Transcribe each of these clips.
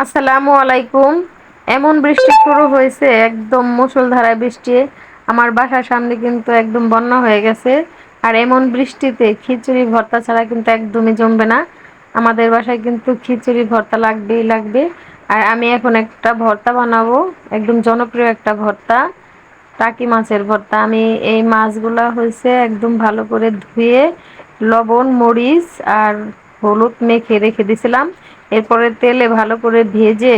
আসসালামু আলাইকুম। এমন বৃষ্টি শুরু হয়েছে, একদম মুষলধারায় বৃষ্টি। আমার বাসার সামনে কিন্তু একদম বন্যা হয়ে গেছে। আর এমন বৃষ্টিতে খিচুড়ি ভর্তা ছাড়া কিন্তু একদমই জমবে না। আমাদের বাসায় কিন্তু খিচুড়ি ভর্তা লাগবেই লাগবে। আর আমি এখন একটা ভর্তা বানাবো, একদম জনপ্রিয় একটা ভর্তা, টাকি মাছের ভর্তা। আমি এই মাছগুলা হয়েছে একদম ভালো করে ধুয়ে লবণ মরিচ আর হলুদ মেখে রেখে দিছিলাম। এরপরে তেলে ভালো করে ভেজে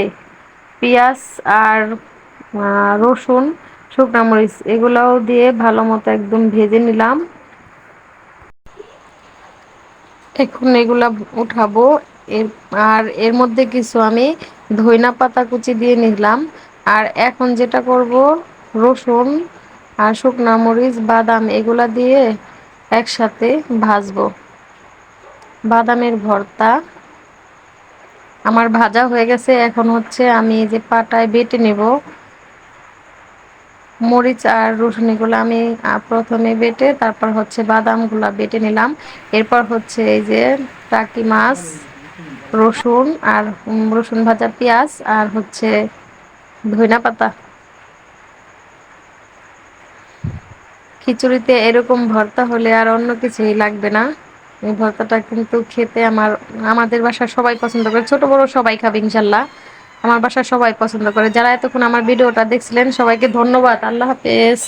পেঁয়াজ আর রসুন, শুকনা মরিচ এগুলাও দিয়ে ভালো মতো একদম ভেজে নিলাম। এখন এগুলা উঠাবো। এর আর এর মধ্যে কিছু আমি ধইনা পাতা কুচি দিয়ে নিলাম। আর এখন যেটা করব, রসুন আর শুকনা মরিচ বাদাম এগুলা দিয়ে একসাথে ভাজবো। বাদামের ভর্তা আমার ভাজা হয়ে গেছে। এখন হচ্ছে আমি এই যে পাটায় বেটে নেব মরিচ আর রসুন, এগুলো আমি প্রথমে বেটে তারপর হচ্ছে বাদামগুলা বেটে নিলাম। এরপর হচ্ছে এই যে টাকি মাছ, রসুন আর রসুন ভাজা পেঁয়াজ আর হচ্ছে ধনিয়া পাতা। খিচুড়িতে এরকম ভর্তা হলে আর অন্য কিছুই লাগবে না। এই ভর্তাটা কিন্তু খেতে আমাদের বাসার সবাই পছন্দ করে, ছোট বড় সবাই খাবে ইনশাল্লাহ। আমার বাসার সবাই পছন্দ করে। যারা এতক্ষণ আমার ভিডিওটা দেখছিলেন সবাইকে ধন্যবাদ। আল্লাহ হাফেজ।